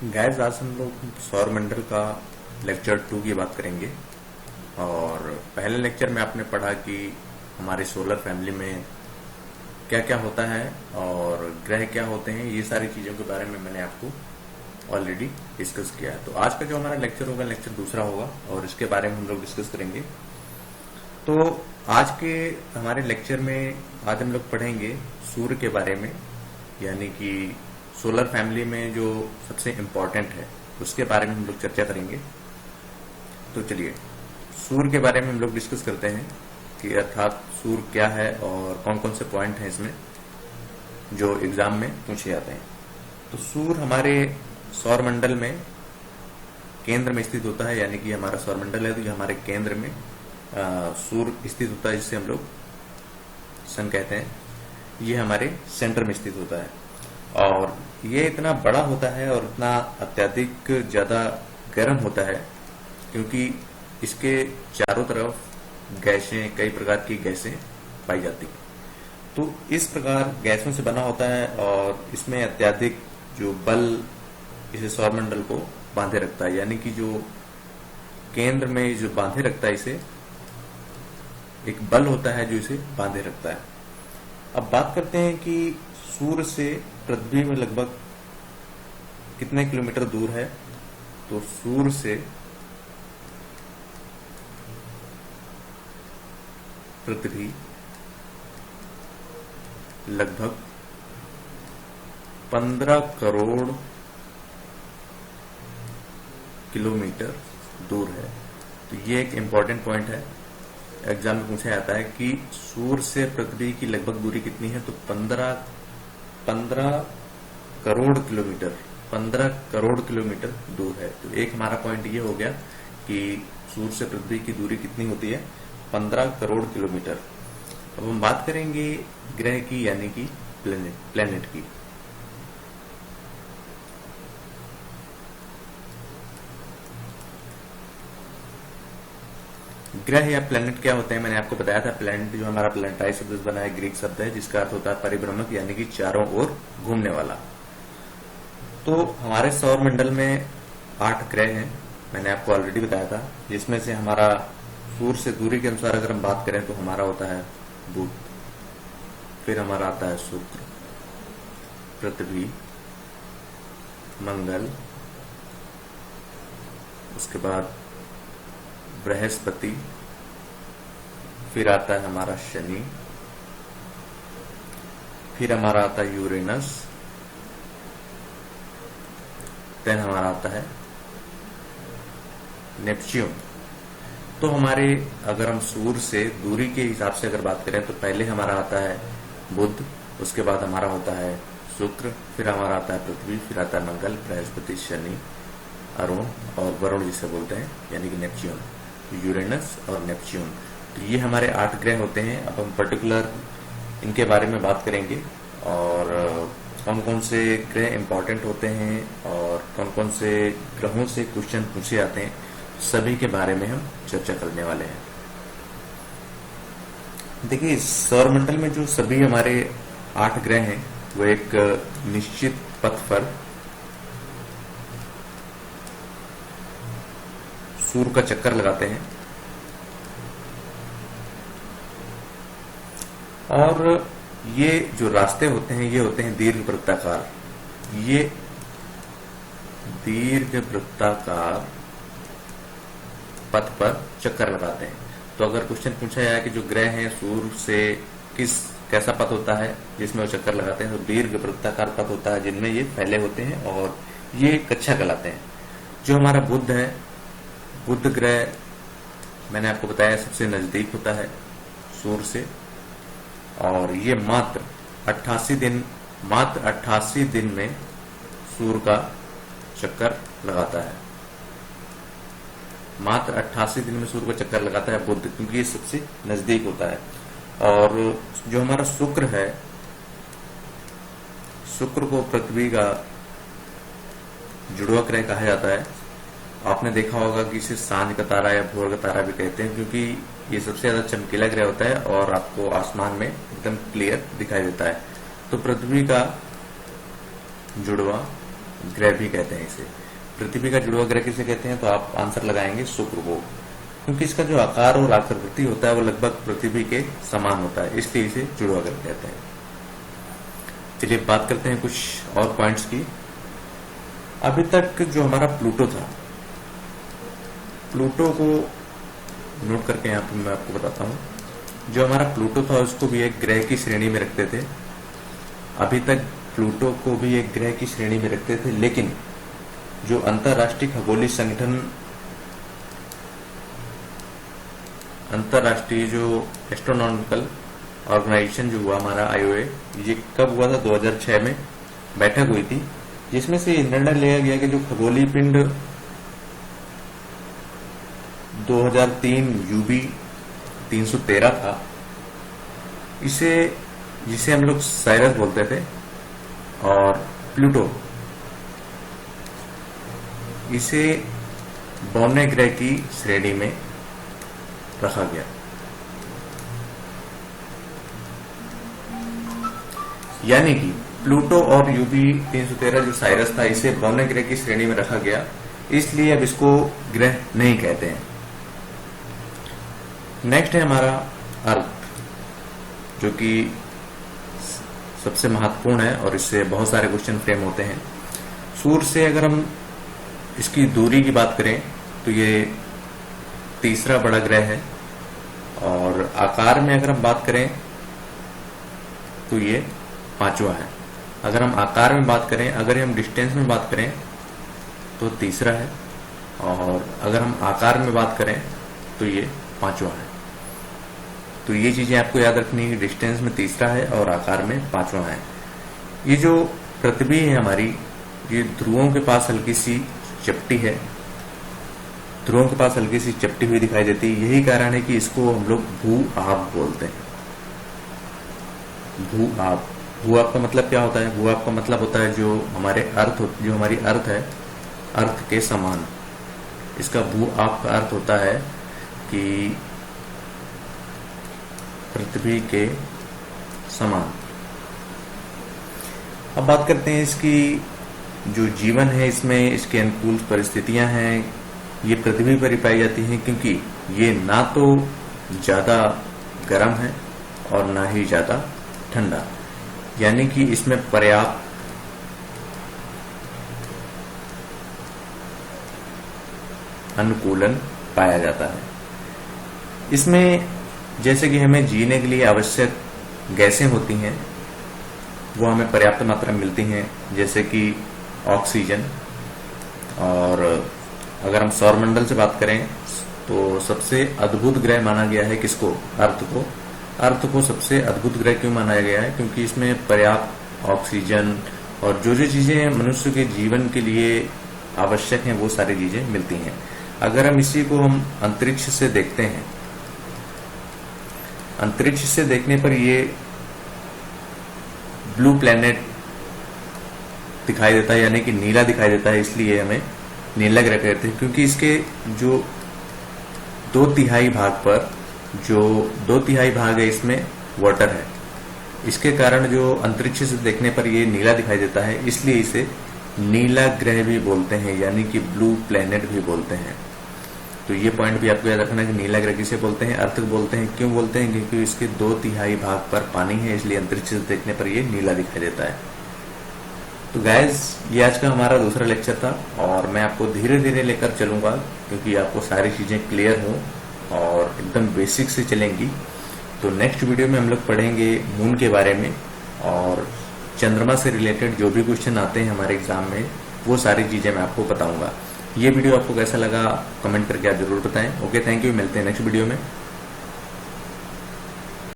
Guys, आज हम लोग सौर मंडल का लेक्चर 2 की बात करेंगे। और पहले लेक्चर में आपने पढ़ा कि हमारे सोलर फैमिली में क्या क्या होता है और ग्रह क्या होते हैं। ये सारी चीज़ों के बारे में मैंने आपको ऑलरेडी डिस्कस किया है। तो आज का जो हमारा लेक्चर होगा, लेक्चर दूसरा होगा और इसके बारे में हम लोग डिस्कस करेंगे। तो आज के हमारे लेक्चर में आज हम लोग पढ़ेंगे सूर्य के बारे में, यानी कि सोलर फैमिली में जो सबसे इम्पोर्टेंट है उसके बारे में हम लोग चर्चा करेंगे। तो चलिए सूर्य के बारे में हम लोग डिस्कस करते हैं कि अर्थात सूर्य क्या है और कौन कौन से पॉइंट हैं इसमें जो एग्जाम में पूछे जाते हैं। तो सूर्य हमारे सौर मंडल में केंद्र में स्थित होता है, यानी कि हमारा सौर मंडल है तो ये हमारे केंद्र में सूर्य स्थित होता है, जिसे हम लोग सन कहते हैं। ये हमारे सेंटर में स्थित होता है और ये इतना बड़ा होता है और इतना अत्यधिक ज्यादा गर्म होता है क्योंकि इसके चारों तरफ गैसें, कई प्रकार की गैसें पाई जाती हैं। तो इस प्रकार गैसों से बना होता है और इसमें अत्यधिक जो बल इसे सौरमंडल को बांधे रखता है, यानी कि जो केंद्र में जो बांधे रखता है, इसे एक बल होता है जो इसे बांधे रखता है। अब बात करते हैं कि सूर्य से पृथ्वी में लगभग कितने किलोमीटर दूर है। तो सूर्य से पृथ्वी लगभग 15 करोड़ किलोमीटर दूर है। तो ये एक इंपॉर्टेंट पॉइंट है, एग्जाम में पूछा जाता है कि सूर्य से पृथ्वी की लगभग दूरी कितनी है। तो 15 करोड़ किलोमीटर, 15 करोड़ किलोमीटर दूर है। तो एक हमारा पॉइंट ये हो गया कि सूर्य से पृथ्वी की दूरी कितनी होती है, 15 करोड़ किलोमीटर। अब हम बात करेंगे ग्रह की, यानी कि प्लेनेट की। ग्रह या प्लेनेट क्या होते हैं, मैंने आपको बताया था। प्लेनेट जो हमारा प्लेनेटाइज शब्द बना है, ग्रीक शब्द है जिसका अर्थ होता है परिभ्रमक, यानी कि चारों ओर घूमने वाला। तो हमारे सौर मंडल में 8 ग्रह हैं, मैंने आपको ऑलरेडी बताया था, जिसमें से हमारा सूर्य से दूरी के अनुसार अगर हम बात करें तो हमारा होता है बुध, फिर हमारा आता है शुक्र, पृथ्वी, मंगल, उसके बाद बृहस्पति, फिर आता है हमारा शनि, फिर हमारा आता है यूरेनस, देन हमारा आता है नेपच्यून। तो हमारे अगर हम सूर्य से दूरी के हिसाब से अगर बात करें तो पहले हमारा आता है बुध, उसके बाद हमारा होता है शुक्र, फिर हमारा आता है पृथ्वी, फिर आता है मंगल, बृहस्पति, शनि, अरुण और वरुण जिसे बोलते हैं, यानी कि नेपच्यून, यूरेनस और नेपच्यून। तो ये हमारे 8 ग्रह होते हैं। अब हम पर्टिकुलर इनके बारे में बात करेंगे और कौन कौन से ग्रह इंपॉर्टेंट होते हैं और कौन कौन से ग्रहों से क्वेश्चन पूछे जाते हैं, सभी के बारे में हम चर्चा करने वाले हैं। देखिए, सौरमंडल में जो सभी हमारे 8 ग्रह हैं वो एक निश्चित पथ पर सूर्य का चक्कर लगाते हैं और ये जो रास्ते होते हैं ये होते हैं दीर्घ वृत्ताकार। ये दीर्घ वृत्ताकार पथ पर चक्कर लगाते हैं। तो अगर क्वेश्चन पूछा जाए कि जो ग्रह हैं सूर्य से कैसा पथ होता है जिसमें वो चक्कर लगाते हैं, तो दीर्घ वृत्ताकार पथ होता है जिनमें ये फैले होते हैं और ये कक्षा कहलाते हैं। जो हमारा बुध है, बुध ग्रह मैंने आपको बताया सबसे नजदीक होता है सूर्य से और ये मात्र 88 दिन में सूर्य का चक्कर लगाता है। मात्र 88 दिन में सूर्य का चक्कर लगाता है बुध, क्योंकि ये सबसे नजदीक होता है। और जो हमारा शुक्र है, शुक्र को पृथ्वी का जुड़वा ग्रह कहा जाता है। आपने देखा होगा कि इसे सांझ का तारा या भोर का तारा भी कहते हैं, क्योंकि ये सबसे ज्यादा चमकीला ग्रह होता है और आपको आसमान में एकदम क्लियर दिखाई देता है। तो पृथ्वी का जुड़वा ग्रह भी कहते हैं इसे। पृथ्वी का जुड़वा ग्रह किसे कहते हैं, तो आप आंसर लगाएंगे शुक्र को, क्योंकि इसका जो आकार और आकृति होता है वो लगभग पृथ्वी के समान होता है, इसलिए इसे जुड़वा ग्रह कहते हैं। चलिए बात करते हैं कुछ और पॉइंट्स की। अभी तक जो हमारा प्लूटो था, प्लूटो को नोट करके यहाँ पे मैं आपको बताता हूँ। जो हमारा प्लूटो था उसको भी एक ग्रह की श्रेणी में रखते थे। अभी तक प्लूटो को भी एक ग्रह की श्रेणी में रखते थे, लेकिन जो अंतरराष्ट्रीय खगोलीय संगठन, अंतरराष्ट्रीय जो एस्ट्रोनॉमिकल ऑर्गेनाइजेशन जो हुआ हमारा IOA, ये कब हुआ था, 2006 में बैठक हुई थी, जिसमें से निर्णय लिया गया कि जो खगोलीय पिंड 2003 UB 313 था, जिसे हम लोग साइरस बोलते थे, और प्लूटो, इसे बौने ग्रह की श्रेणी में रखा गया। यानी कि प्लूटो और UB 313 जो साइरस था, इसे बौने ग्रह की श्रेणी में रखा गया, इसलिए अब इसको ग्रह नहीं कहते हैं। नेक्स्ट है हमारा अर्थ, जो कि सबसे महत्वपूर्ण है और इससे बहुत सारे क्वेश्चन फ्रेम होते हैं। सूर्य से अगर हम इसकी दूरी की बात करें तो ये तीसरा बड़ा ग्रह है, और आकार में अगर हम बात करें तो ये पांचवा है। अगर हम आकार में बात करें, अगर हम डिस्टेंस में बात करें तो तीसरा है, और अगर हम आकार में बात करें तो ये पांचवा है। तो ये चीजें आपको याद रखनी है, डिस्टेंस में तीसरा है और आकार में पांचवा है। ये जो पृथ्वी है हमारी, ये ध्रुवों के पास हल्की सी चपटी है, ध्रुवों के पास हल्की सी चपटी हुई दिखाई देती है। यही कारण है कि इसको हम लोग भू-आभ बोलते हैं। भू-आभ, भू-आभ का मतलब क्या होता है? भू-आभ का मतलब होता है जो हमारी अर्थ है, अर्थ के समान। इसका भू-आभ का अर्थ होता है कि पृथ्वी के समान। अब बात करते हैं इसकी जो जीवन है, इसमें इसके अनुकूल परिस्थितियां हैं, ये पृथ्वी पर ही पाई जाती हैं, क्योंकि ये ना तो ज्यादा गर्म है और ना ही ज्यादा ठंडा, यानी कि इसमें पर्याप्त अनुकूलन पाया जाता है। इसमें जैसे कि हमें जीने के लिए आवश्यक गैसें होती हैं, वो हमें पर्याप्त मात्रा में मिलती हैं, जैसे कि ऑक्सीजन। और अगर हम सौरमंडल से बात करें तो सबसे अद्भुत ग्रह माना गया है किसको? अर्थ को। अर्थ को सबसे अद्भुत ग्रह क्यों माना गया है? क्योंकि इसमें पर्याप्त ऑक्सीजन और जो चीजें मनुष्य के जीवन के लिए आवश्यक हैं वो सारी चीजें मिलती हैं। अगर हम इसी को हम अंतरिक्ष से देखते हैं, अंतरिक्ष से देखने पर ये ब्लू प्लैनेट दिखाई देता है, यानी कि नीला दिखाई देता है, इसलिए हमें नीला ग्रह कहते हैं। क्योंकि इसके जो 2/3 भाग पर, जो 2/3 भाग है इसमें वाटर है, इसके कारण जो अंतरिक्ष से देखने पर ये नीला दिखाई देता है, इसलिए इसे नीला ग्रह भी बोलते हैं, यानी कि ब्लू प्लैनेट भी बोलते हैं। तो ये पॉइंट भी आपको याद रखना है कि नीला ग्रह किसे बोलते हैं? अर्थ बोलते हैं। क्यों बोलते हैं? क्योंकि इसके 2/3 भाग पर पानी है, इसलिए अंतरिक्ष से देखने पर ये नीला दिखाई देता है। तो गाइज, ये आज का हमारा दूसरा लेक्चर था, और मैं आपको धीरे धीरे लेकर चलूंगा, क्योंकि आपको सारी चीजें क्लियर हो और एकदम बेसिक से चलेंगी। तो नेक्स्ट वीडियो में हम लोग पढ़ेंगे मून के बारे में, और चंद्रमा से रिलेटेड जो भी क्वेश्चन आते हैं हमारे एग्जाम में, वो सारी चीजें मैं आपको बताऊंगा। ये वीडियो आपको कैसा लगा कमेंट करके आप जरूर बताएं। ओके, थैंक यू, मिलते हैं नेक्स्ट वीडियो में।